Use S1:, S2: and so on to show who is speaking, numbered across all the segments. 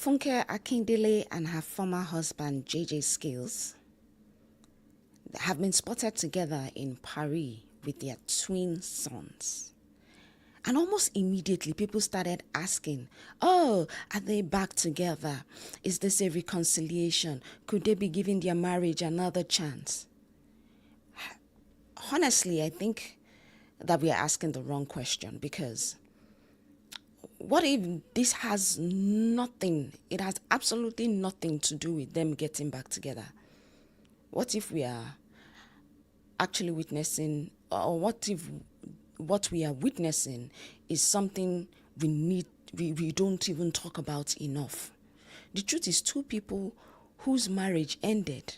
S1: Funke Akindele and her former husband JJC Skillz have been spotted together in Paris with their twin sons. And almost immediately, people started asking, oh, are they back together? Is this a reconciliation? Could they be giving their marriage another chance? Honestly, I think that we are asking the wrong question, because what if this has nothing, it has absolutely nothing to do with them getting back together? What if we are actually witnessing, or what if what we are witnessing is something we don't even talk about enough? The truth is, two people whose marriage ended,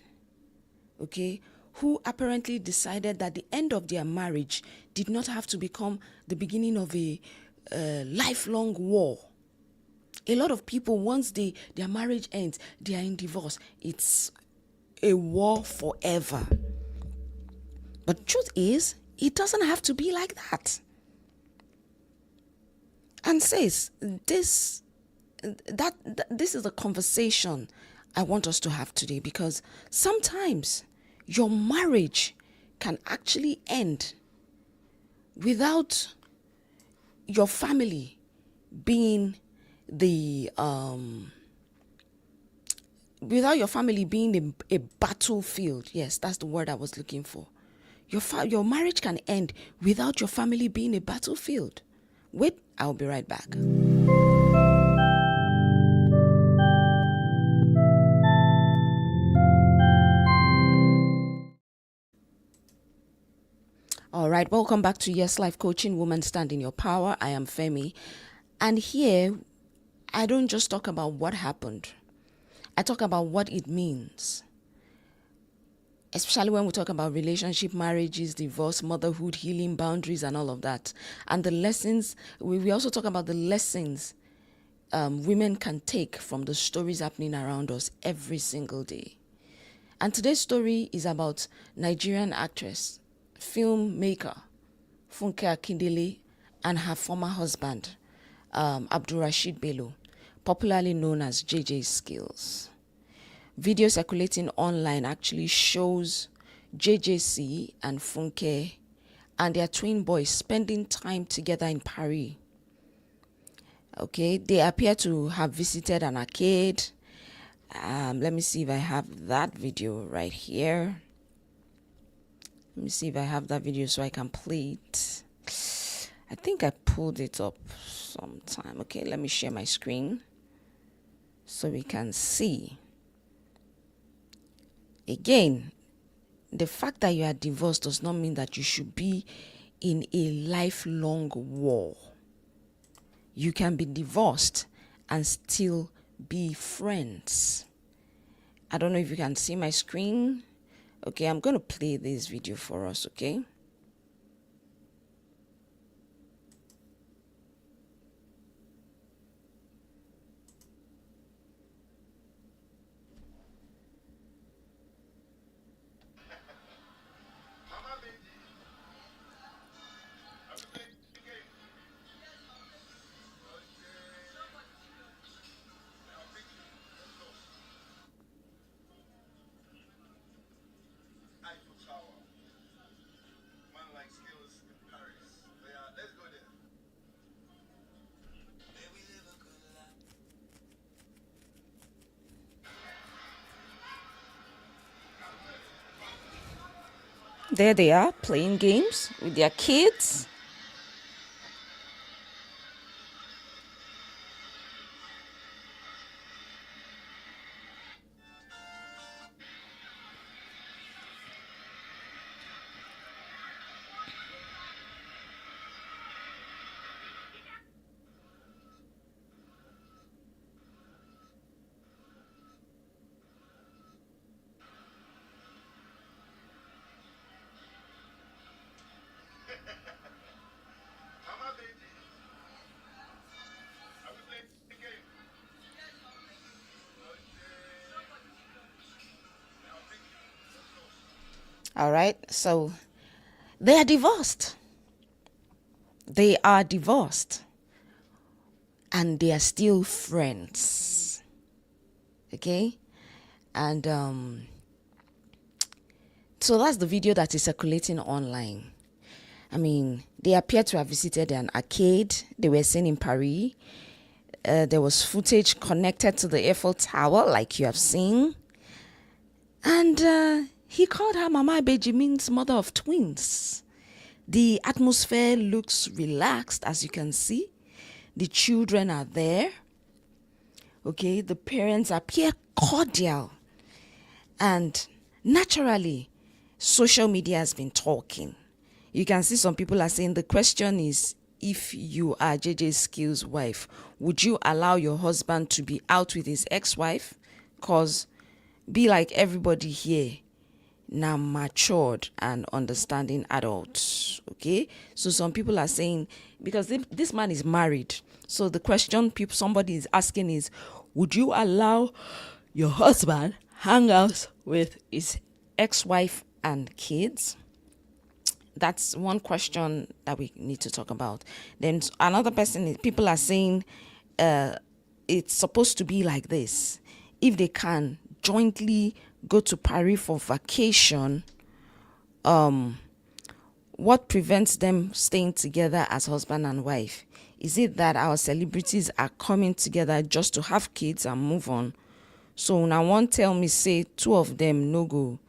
S1: okay, who apparently decided that the end of their marriage did not have to become the beginning of a lifelong war. A lot of people, once their marriage ends, they are in divorce. It's a war forever. But the truth is, it doesn't have to be like that. And says, this is a conversation I want us to have today, because sometimes your marriage can actually end without your family being without your family being a battlefield. Yes, that's the word I was looking for. Your marriage can end without your family being a battlefield. Wait, I'll be right back. All right, welcome back to Yes Life Coaching, Woman Stand in Your Power. I am Femi. And here, I don't just talk about what happened. I talk about what it means. Especially when we talk about relationship, marriages, divorce, motherhood, healing, boundaries, and all of that. And the lessons, we also talk about the lessons women can take from the stories happening around us every single day. And today's story is about Nigerian actress, filmmaker Funke Akindele and her former husband, Abdulrasheed Bello, popularly known as JJC Skillz. Video circulating online actually shows JJC and Funke and their twin boys spending time together in Paris. Okay, they appear to have visited an arcade. Let me see if I have that video right here. Let me see if I have that video so I can play it. I think I pulled it up sometime. Okay, let me share my screen so we can see. Again, the fact that you are divorced does not mean that you should be in a lifelong war. You can be divorced and still be friends. I don't know if you can see my screen. Okay, I'm going to play this video for us, okay? There they are, playing games with their kids. All right, so they are divorced. They are divorced. And they are still friends. Okay, and so that's the video that is circulating online. I mean, they appear to have visited an arcade they were seen in Paris. There was footage connected to the Eiffel Tower, like you have seen. And he called her Mama Ibeji, means mother of twins. The atmosphere looks relaxed, as you can see. The children are there. Okay, the parents appear cordial. And naturally, social media has been talking. You can see some people are saying the question is, if you are JJ Skillz' wife, would you allow your husband to be out with his ex-wife? Because be like everybody here, now matured and understanding adults. Okay, so some people are saying, because this man is married, so the question somebody is asking is, would you allow your husband hang out with his ex-wife and kids? That's one question that we need to talk about. Then another person, people are saying it's supposed to be like this. If they can jointly go to Paris for vacation, what prevents them staying together as husband and wife? Is it that our celebrities are coming together just to have kids and move on? So now one tell me, say two of them no go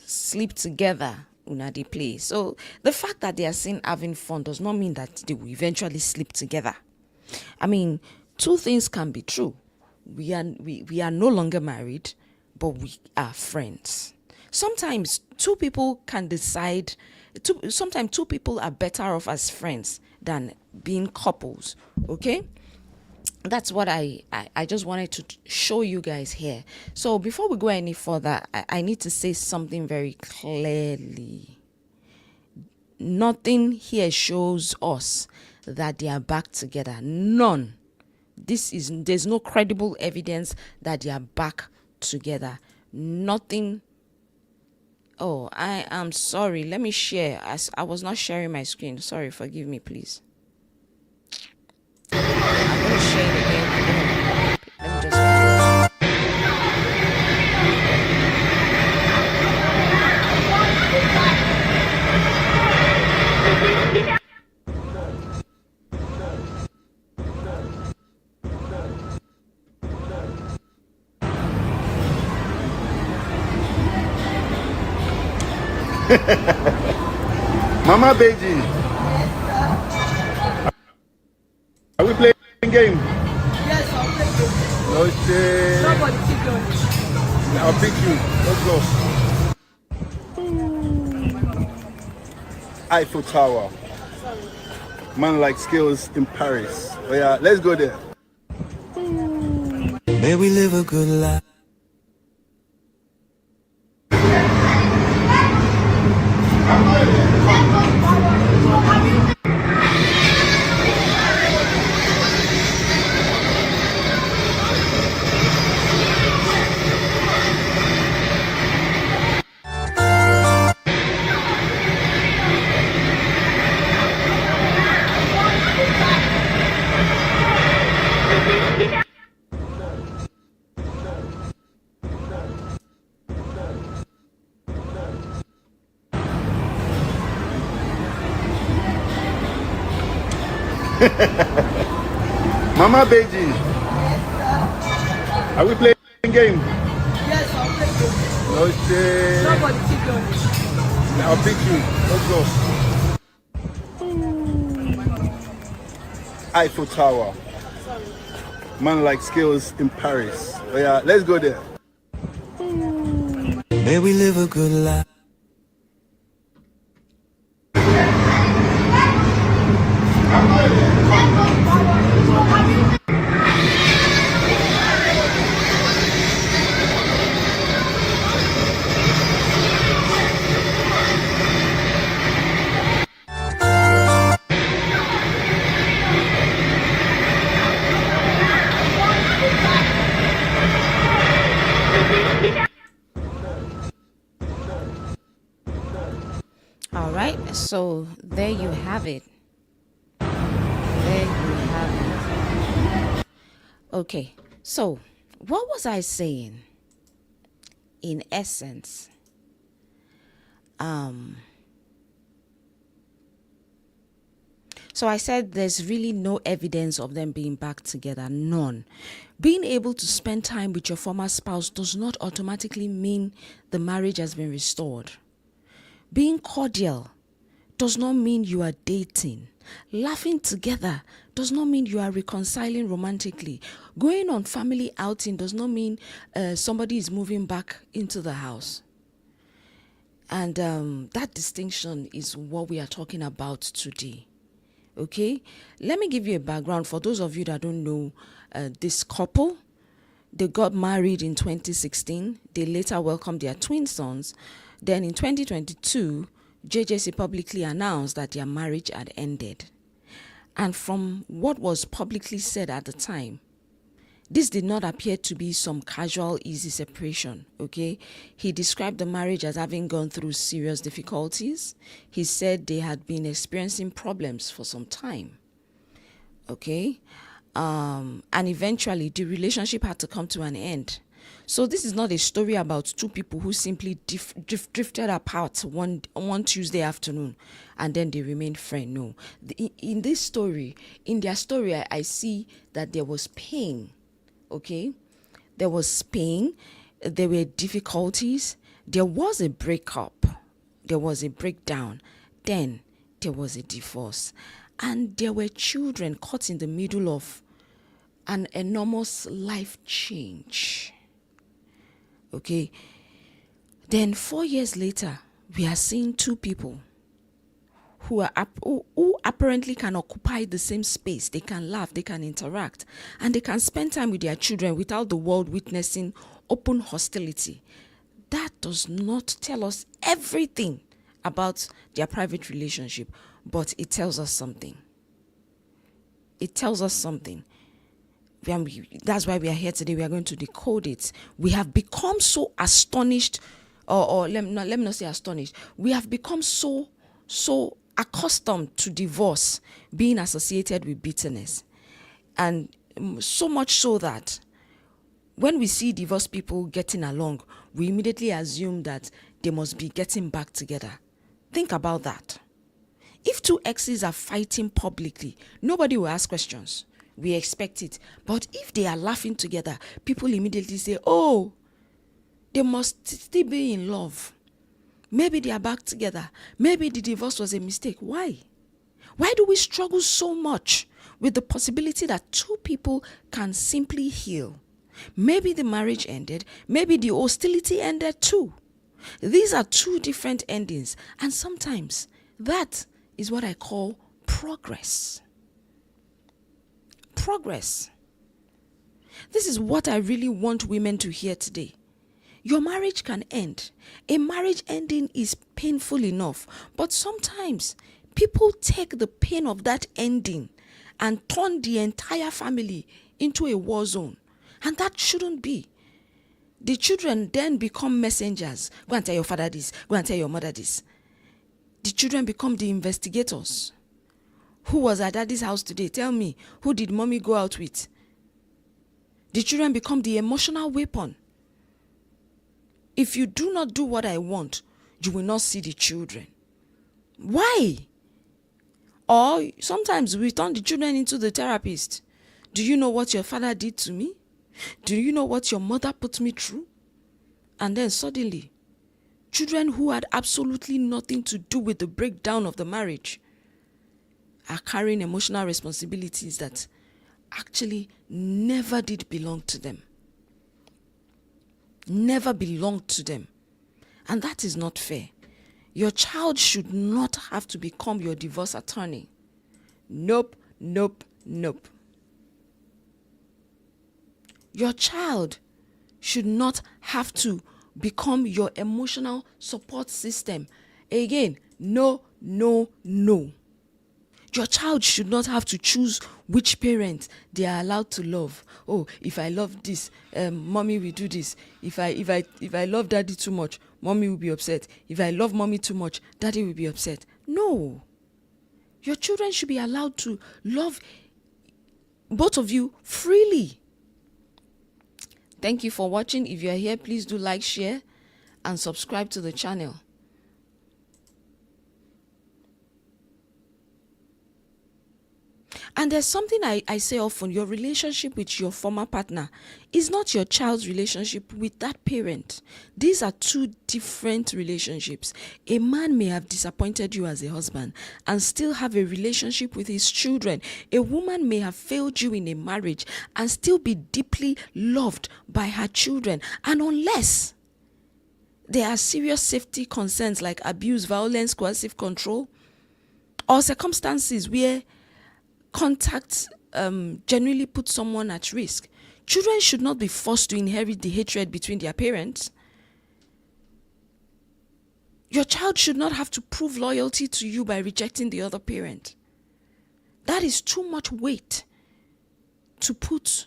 S1: sleep together una dey play. So the fact that they are seen having fun does not mean that they will eventually sleep together. I mean, two things can be true. We are no longer married, but we are friends. Sometimes two people can decide. Sometimes two people are better off as friends than being couples. Okay. That's what I just wanted to show you guys here. So before we go any further, I need to say something very clearly. Nothing here shows us that they are back together. None. There's no credible evidence that they are back together. Nothing. Oh, I am sorry. Let me share. As I was not sharing my screen. Sorry, forgive me, please. I'm going to share it again. Let me just.
S2: Mama Beji, are we playing game?
S3: Yes, I'll play game.
S2: No, it's
S3: Nobody keep doing it.
S2: I'll pick you. Let's go. Eiffel Tower. Man like Skillz in Paris. Oh yeah, let's go there.
S4: May we live a good life.
S2: Mama Beji, are we playing game?
S3: Yes, I'll play game.
S2: No, it's
S3: Nobody keep doing it.
S2: I'll pick you. Let's go. Eiffel Tower. Man like Skillz in Paris. Oh yeah, let's go there.
S4: May we live a good life.
S1: All right, so there you have it. There you have it. Okay, so what was I saying? In essence, so I said there's really no evidence of them being back together, none. Being able to spend time with your former spouse does not automatically mean the marriage has been restored. Being cordial does not mean you are dating. Laughing together does not mean you are reconciling romantically. Going on family outing does not mean somebody is moving back into the house. And that distinction is what we are talking about today. Okay, let me give you a background for those of you that don't know this couple. They got married in 2016. They later welcomed their twin sons. Then in 2022, JJC publicly announced that their marriage had ended. And from what was publicly said at the time, this did not appear to be some casual, easy separation, okay? He described the marriage as having gone through serious difficulties. He said they had been experiencing problems for some time, okay? And eventually, the relationship had to come to an end. So this is not a story about two people who simply drifted apart one Tuesday afternoon and then they remained friends. No. In this story, in their story, I see that there was pain. Okay, there was pain, there were difficulties, there was a breakup, there was a breakdown, then there was a divorce, and there were children caught in the middle of an enormous life change. Okay, then 4 years later, we are seeing two people who apparently can occupy the same space. They can laugh, they can interact, and they can spend time with their children without the world witnessing open hostility. That does not tell us everything about their private relationship, but it tells us something. It tells us something. That's why we are here today. We are going to decode it. We have become so astonished, or let me not say astonished. We have become so accustomed to divorce being associated with bitterness, and so much so that when we see divorced people getting along, we immediately assume that they must be getting back together. Think about that. If two exes are fighting publicly, nobody will ask questions. We expect it. But if they are laughing together, people immediately say, oh, they must still be in love. Maybe they are back together. Maybe the divorce was a mistake. Why? Why do we struggle so much with the possibility that two people can simply heal? Maybe the marriage ended. Maybe the hostility ended too. These are two different endings. And sometimes that is what I call progress. Progress. This is what I really want women to hear today. Your marriage can end. A marriage ending is painful enough, but sometimes people take the pain of that ending and turn the entire family into a war zone, and that shouldn't be. The children then become messengers. Go and tell your father this. Go and tell your mother this. The children become the investigators. Who was at daddy's house today? Tell me, who did mommy go out with? The children become the emotional weapon. If you do not do what I want, you will not see the children. Why? Or sometimes we turn the children into the therapist. Do you know what your father did to me? Do you know what your mother put me through? And then suddenly, children who had absolutely nothing to do with the breakdown of the marriage are carrying emotional responsibilities that actually never did belong to them. Never belonged to them. And that is not fair. Your child should not have to become your divorce attorney. Nope, nope, nope. Your child should not have to become your emotional support system. Again, no, no, no. Your child should not have to choose which parent they are allowed to love. Oh, if I love this, mommy will do this. If I love daddy too much, mommy will be upset. If I love mommy too much, daddy will be upset. No. Your children should be allowed to love both of you freely. Thank you for watching. If you're here, please do like, share, and subscribe to the channel. And there's something I say often: your relationship with your former partner is not your child's relationship with that parent. These are two different relationships. A man may have disappointed you as a husband and still have a relationship with his children. A woman may have failed you in a marriage and still be deeply loved by her children. And unless there are serious safety concerns like abuse, violence, coercive control, or circumstances where contact genuinely puts someone at risk, children should not be forced to inherit the hatred between their parents. Your child should not have to prove loyalty to you by rejecting the other parent. That is too much weight to put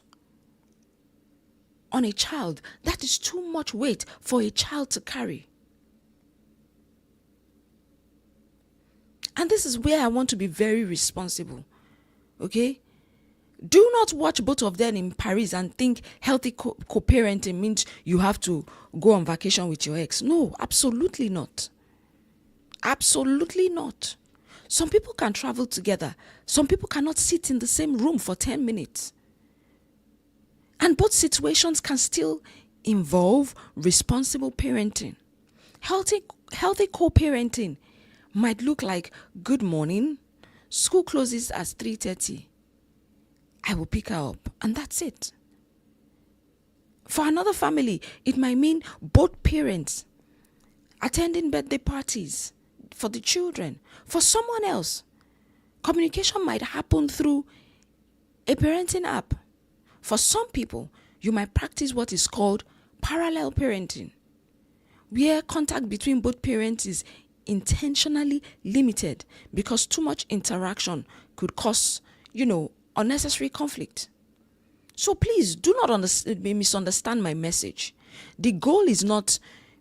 S1: on a child. That is too much weight for a child to carry. And this is where I want to be very responsible. Okay? Do not watch both of them in Paris and think healthy co-parenting means you have to go on vacation with your ex. No, absolutely not. Absolutely not. Some people can travel together. Some people cannot sit in the same room for 10 minutes. And both situations can still involve responsible parenting. Healthy co-parenting might look like, good morning, school closes at 3:30. I will pick her up, and that's it. For another family, it might mean both parents attending birthday parties for the children. For someone else, communication might happen through a parenting app. For some people, you might practice what is called parallel parenting, where contact between both parents is intentionally limited because too much interaction could cause, unnecessary conflict. So please do not misunderstand my message. The goal is not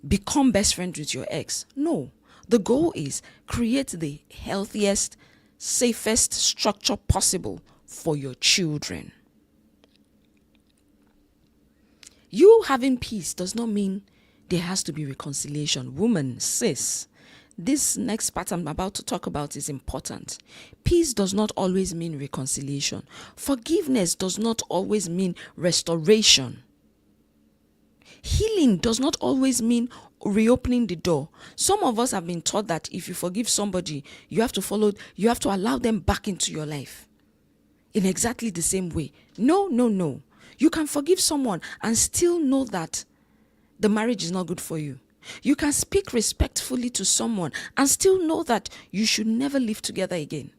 S1: become best friends with your ex. No, the goal is create the healthiest, safest structure possible for your children. You having peace does not mean there has to be reconciliation. Woman, sis, this next part I'm about to talk about is important. Peace does not always mean reconciliation. Forgiveness does not always mean restoration. Healing does not always mean reopening the door. Some of us have been taught that if you forgive somebody, you have to allow them back into your life in exactly the same way. No. You can forgive someone and still know that the marriage is not good for you. You can speak respectfully to someone and still know that you should never live together again.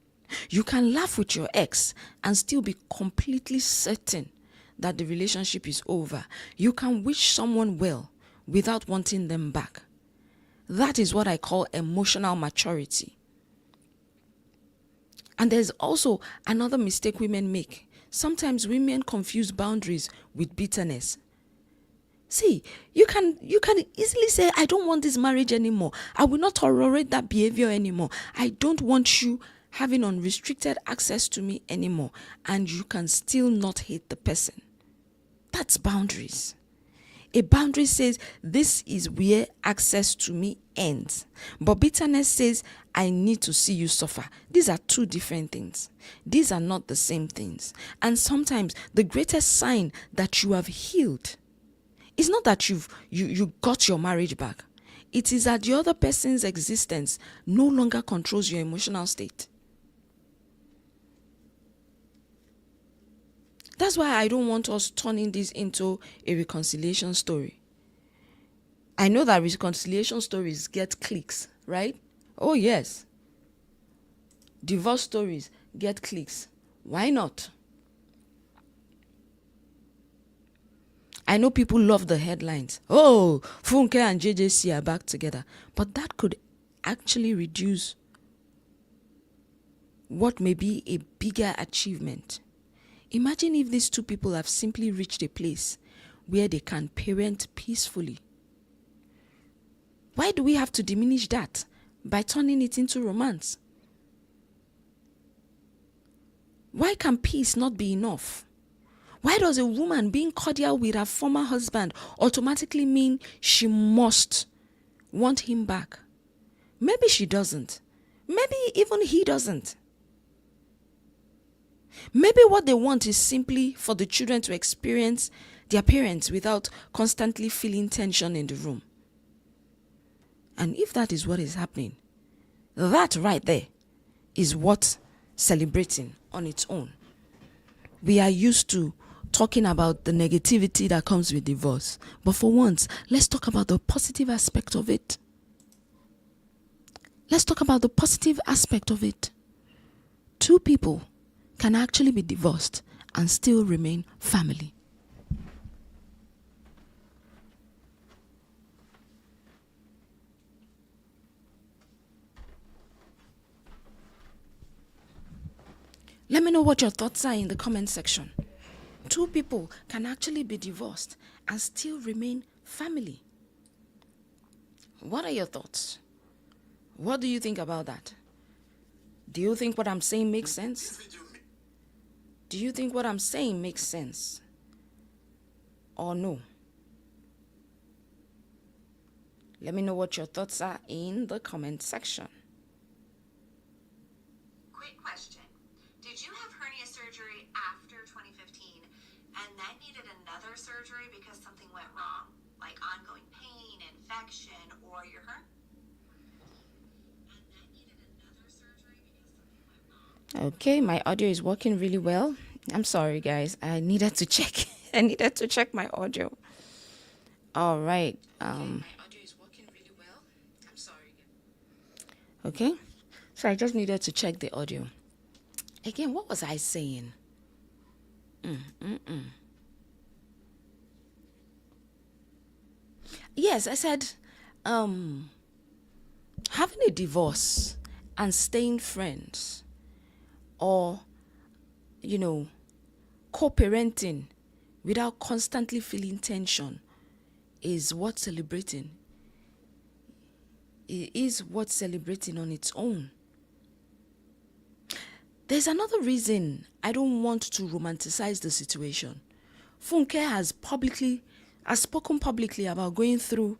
S1: You can laugh with your ex and still be completely certain that the relationship is over. You can wish someone well without wanting them back. That is what I call emotional maturity. And there's also another mistake women make. Sometimes women confuse boundaries with bitterness. See, you can easily say, I don't want this marriage anymore. I will not tolerate that behavior anymore. I don't want you having unrestricted access to me anymore. And you can still not hate the person. That's boundaries. A boundary says, this is where access to me ends. But bitterness says, I need to see you suffer. These are two different things. These are not the same things. And sometimes the greatest sign that you have healed is not that you got your marriage back. It is that the other person's existence no longer controls your emotional state. That's why I don't want us turning this into a reconciliation story. I know that reconciliation stories get clicks, right? Oh yes. Divorce stories get clicks. Why not? I know people love the headlines. Oh, Funke and JJC are back together. But that could actually reduce what may be a bigger achievement. Imagine if these two people have simply reached a place where they can parent peacefully. Why do we have to diminish that by turning it into romance? Why can peace not be enough? Why does a woman being cordial with her former husband automatically mean she must want him back? Maybe she doesn't. Maybe even he doesn't. Maybe what they want is simply for the children to experience their parents without constantly feeling tension in the room. And if that is what is happening, that right there is what celebrating on its own. We are used to talking about the negativity that comes with divorce. But for once, let's talk about the positive aspect of it. Let's talk about the positive aspect of it. Two people can actually be divorced and still remain family. Let me know what your thoughts are in the comment section. Two people can actually be divorced and still remain family. What are your thoughts? What do you think about that? Do you think what I'm saying makes sense? Do you think what I'm saying makes sense? Or no? Let me know what your thoughts are in the comment section.
S5: Quick question. Did you have hernia surgery after 2015 and then needed another surgery because something went wrong, like ongoing pain, infection, or your hernia?
S1: Okay, my audio is working really well. I'm sorry, guys. I needed to check. I needed to check my audio. All right. My audio is working really well. I'm sorry. Okay. So I just needed to check the audio. Again, what was I saying? Yes, I said having a divorce and staying friends, or co-parenting without constantly feeling tension is what celebrating. It is what celebrating on its own. There's another reason I don't want to romanticize the situation. Funke has spoken publicly about going through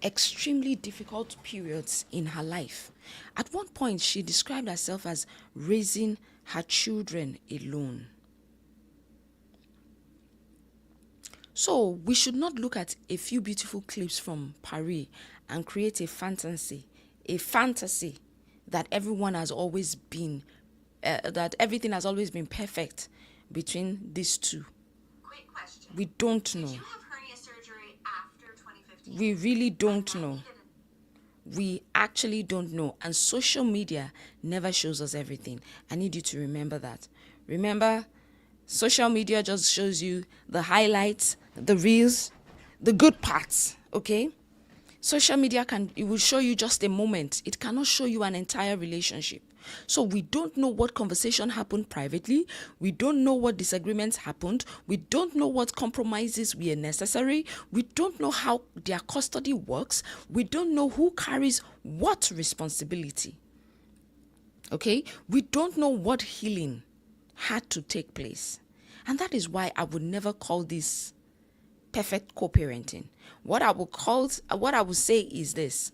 S1: extremely difficult periods in her life. At one point, she described herself as raising her children alone. So we should not look at a few beautiful clips from Paris and create a fantasy that everyone has always been, that everything has always been perfect between these two.
S5: Quick question.
S1: We don't know.
S5: Did you have hernia surgery after 2015?
S1: We really don't know. We actually don't know. And social media never shows us everything. I need you to remember that. Remember, social media just shows you the highlights, the reels, the good parts, okay? Social media it will show you just a moment. It cannot show you an entire relationship. So we don't know what conversation happened privately. We don't know what disagreements happened. We don't know what compromises were necessary. We don't know how their custody works. We don't know who carries what responsibility. Okay? We don't know what healing had to take place. And that is why I would never call this perfect co-parenting. What I would say is this.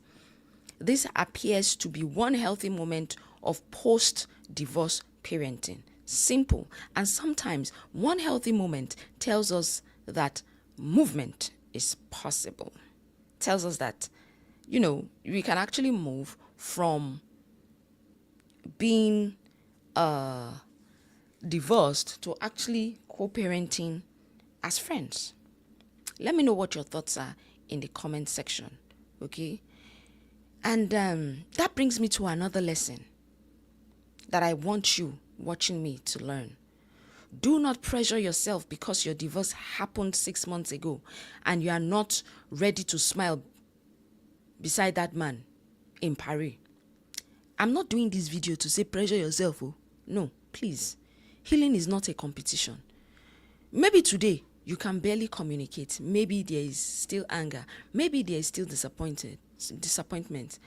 S1: This appears to be one healthy moment of post-divorce parenting. Simple. And sometimes one healthy moment tells us that movement is possible. Tells us that, we can actually move from being divorced to actually co-parenting as friends. Let me know what your thoughts are in the comment section, okay? And that brings me to another lesson that I want you watching me to learn. Do not pressure yourself because your divorce happened 6 months ago and you are not ready to smile beside that man in Paris. I'm not doing this video to say pressure yourself. Oh. No, please. Healing is not a competition. Maybe today you can barely communicate. Maybe there is still anger. Maybe there is still disappointment.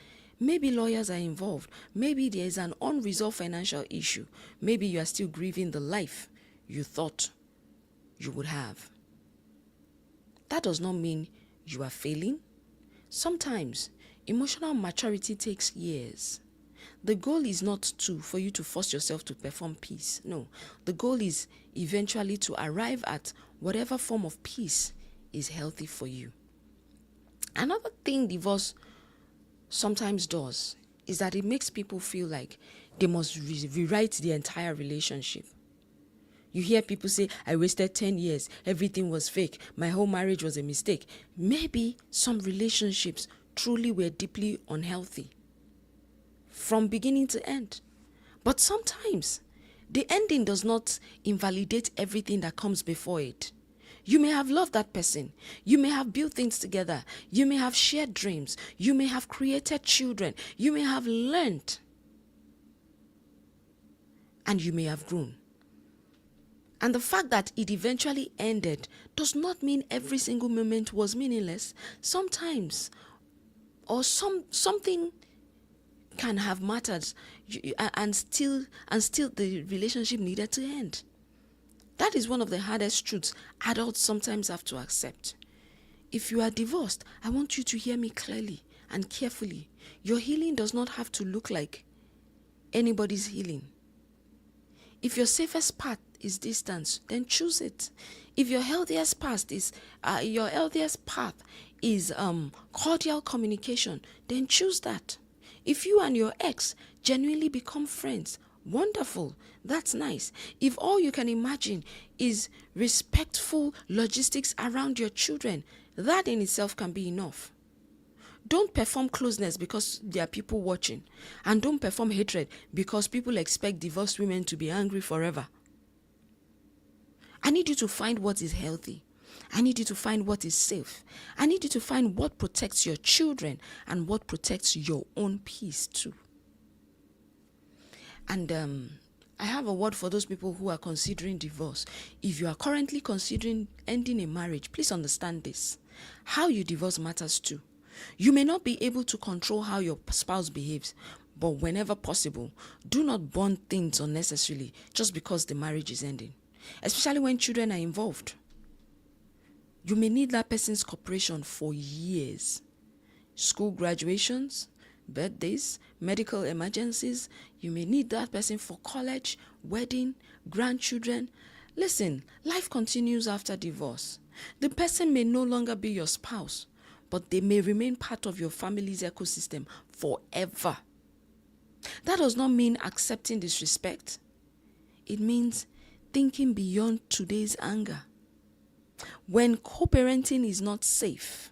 S1: Maybe lawyers are involved. Maybe there is an unresolved financial issue. Maybe you are still grieving the life you thought you would have. That does not mean you are failing. Sometimes emotional maturity takes years. The goal is not for you to force yourself to perform peace. No, the goal is eventually to arrive at whatever form of peace is healthy for you. Another thing divorce sometimes does is that it makes people feel like they must rewrite the entire relationship. You hear people say, I wasted 10 years, everything was fake, my whole marriage was a mistake. Maybe some relationships truly were deeply unhealthy from beginning to end. But sometimes the ending does not invalidate everything that comes before it. You may have loved that person. You may have built things together. You may have shared dreams. You may have created children. You may have learned. And you may have grown. And the fact that it eventually ended does not mean every single moment was meaningless. Sometimes, or something can have mattered, and still the relationship needed to end. That is one of the hardest truths adults sometimes have to accept. If you are divorced, I want you to hear me clearly and carefully. Your healing does not have to look like anybody's healing. If your safest path is distance, then choose it. If your healthiest path is cordial communication, then choose that. If you and your ex genuinely become friends, wonderful, that's nice. If all you can imagine is respectful logistics around your children, that in itself can be enough. Don't perform closeness because there are people watching, and don't perform hatred because people expect divorced women to be angry forever. I need you to find what is healthy. I need you to find what is safe. I need you to find what protects your children and what protects your own peace too. And I have a word for those people who are considering divorce. If you are currently considering ending a marriage, please understand this. How you divorce matters too. You may not be able to control how your spouse behaves, but whenever possible, do not bond things unnecessarily just because the marriage is ending, especially when children are involved. You may need that person's cooperation for years. School graduations, birthdays, medical emergencies. You may need that person for college, wedding, grandchildren. Listen, life continues after divorce. The person may no longer be your spouse, but they may remain part of your family's ecosystem forever. That does not mean accepting disrespect. It means thinking beyond today's anger. When co-parenting is not safe,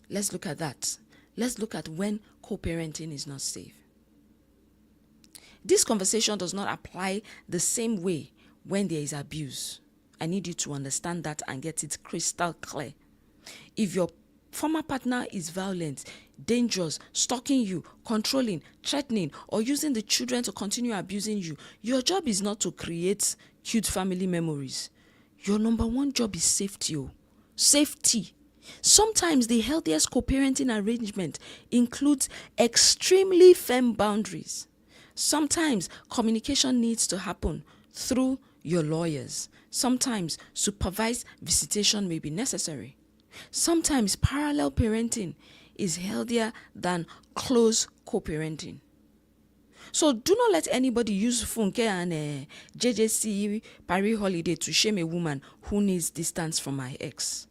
S1: let's look at that. Let's look at when co-parenting is not safe. This conversation does not apply the same way when there is abuse. I need you to understand that and get it crystal clear. If your former partner is violent, dangerous, stalking you, controlling, threatening, or using the children to continue abusing you, your job is not to create cute family memories. Your number one job is safety. Safety. Sometimes the healthiest co-parenting arrangement includes extremely firm boundaries. Sometimes communication needs to happen through your lawyers. Sometimes supervised visitation may be necessary. Sometimes parallel parenting is healthier than close co-parenting. So do not let anybody use Funke and JJC Paris holiday to shame a woman who needs distance from my ex.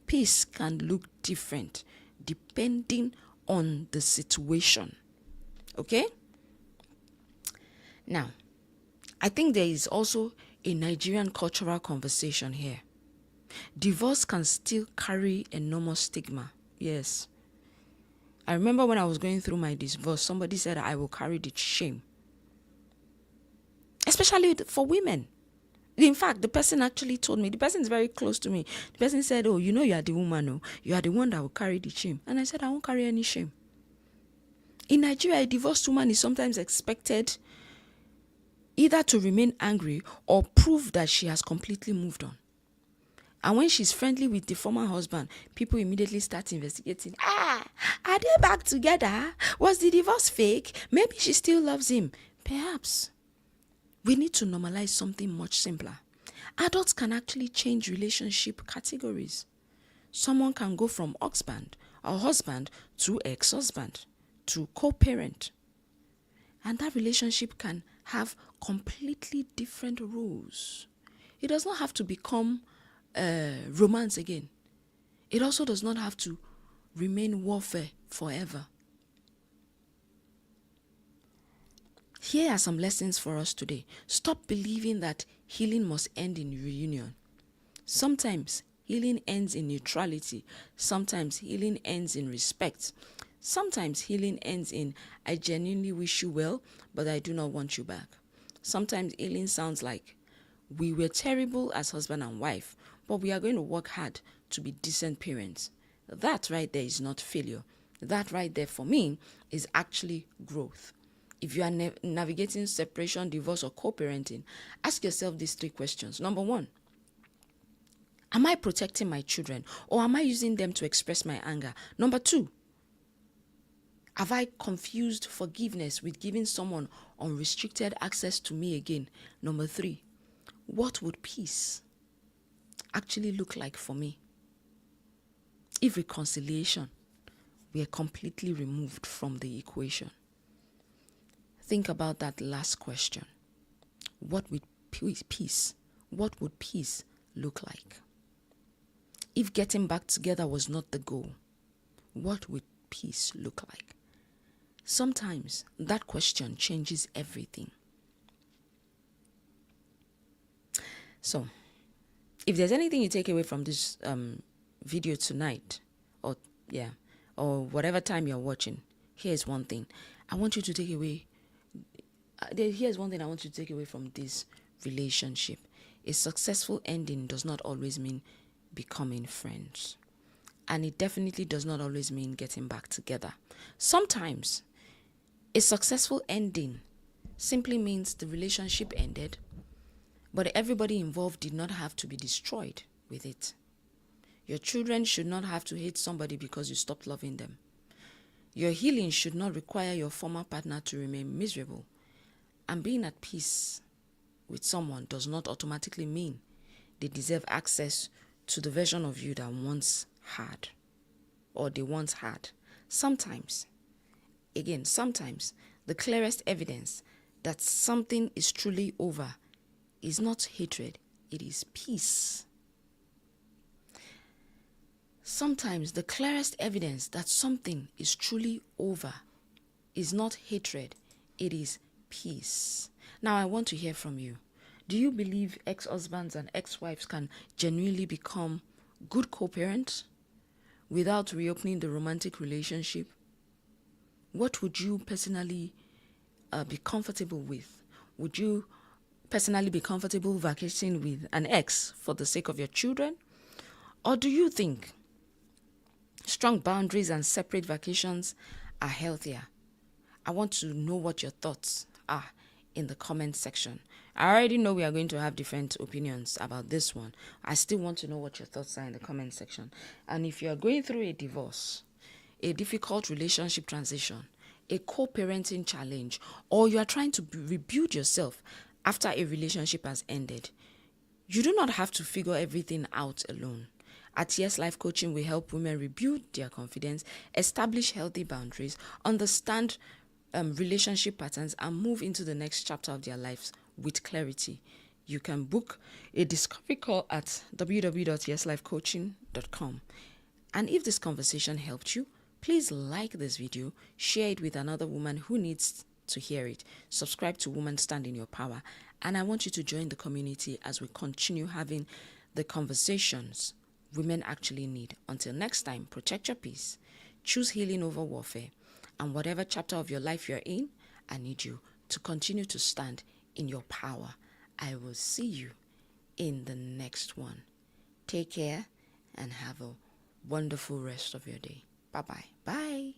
S1: Peace can look different depending on the situation. Okay? Now, I think there is also a Nigerian cultural conversation here. Divorce can still carry enormous stigma. Yes. I remember when I was going through my divorce, somebody said I will carry the shame. Especially for women. In fact, the person actually told me, the person is very close to me. The person said, oh, you know you are the woman, oh, you are the one that will carry the shame. And I said, I won't carry any shame. In Nigeria, a divorced woman is sometimes expected either to remain angry or prove that she has completely moved on. And when she's friendly with the former husband, people immediately start investigating. Are they back together? Was the divorce fake? Maybe she still loves him. Perhaps. We need to normalize something much simpler. Adults can actually change relationship categories. Someone can go from husband to ex-husband to co-parent. And that relationship can have completely different rules. It does not have to become romance again. It also does not have to remain warfare forever. Here are some lessons for us today. Stop believing that healing must end in reunion. Sometimes healing ends in neutrality. Sometimes healing ends in respect. Sometimes healing ends in, I genuinely wish you well, but I do not want you back. Sometimes healing sounds like, we were terrible as husband and wife, but we are going to work hard to be decent parents. That right there is not failure. That right there for me is actually growth. If you are navigating separation, divorce, or co-parenting, ask yourself these 3 questions. Number 1, am I protecting my children, or am I using them to express my anger? Number 2, have I confused forgiveness with giving someone unrestricted access to me again? Number 3, what would peace actually look like for me if reconciliation were completely removed from the equation? Think about that last question. What would peace look like? If getting back together was not the goal, what would peace look like? Sometimes that question changes everything. So, if there's anything you take away from this video tonight, or whatever time you're watching, here's one thing I want you to take away. Here's one thing I want you to take away from this relationship. A successful ending does not always mean becoming friends. And it definitely does not always mean getting back together. Sometimes a successful ending simply means the relationship ended, but everybody involved did not have to be destroyed with it. Your children should not have to hate somebody because you stopped loving them. Your healing should not require your former partner to remain miserable. And being at peace with someone does not automatically mean they deserve access to the version of you that once had, or they once had. Sometimes, the clearest evidence that something is truly over is not hatred, it is peace. Sometimes the clearest evidence that something is truly over is not hatred, it is peace. Now I want to hear from you. Do you believe ex-husbands and ex-wives can genuinely become good co-parents without reopening the romantic relationship? What would you personally be comfortable with? Would you personally be comfortable vacationing with an ex for the sake of your children? Or do you think strong boundaries and separate vacations are healthier? I want to know what your thoughts are in the comment section. I already know we are going to have different opinions about this one. I still want to know what your thoughts are in the comment section. And if you are going through a divorce, a difficult relationship transition, a co-parenting challenge, or you are trying to rebuild yourself after a relationship has ended, you do not have to figure everything out alone. At Yes Life Coaching, we help women rebuild their confidence, establish healthy boundaries, understand relationship patterns, and move into the next chapter of their lives with clarity. You can book a discovery call at www.yeslifecoaching.com. And if this conversation helped you, please like this video, share it with another woman who needs to hear it. Subscribe to Woman Stand in Your Power. And I want you to join the community as we continue having the conversations women actually need. Until next time, protect your peace, choose healing over warfare, and whatever chapter of your life you're in, I need you to continue to stand in your power. I will see you in the next one. Take care and have a wonderful rest of your day. Bye-bye. Bye.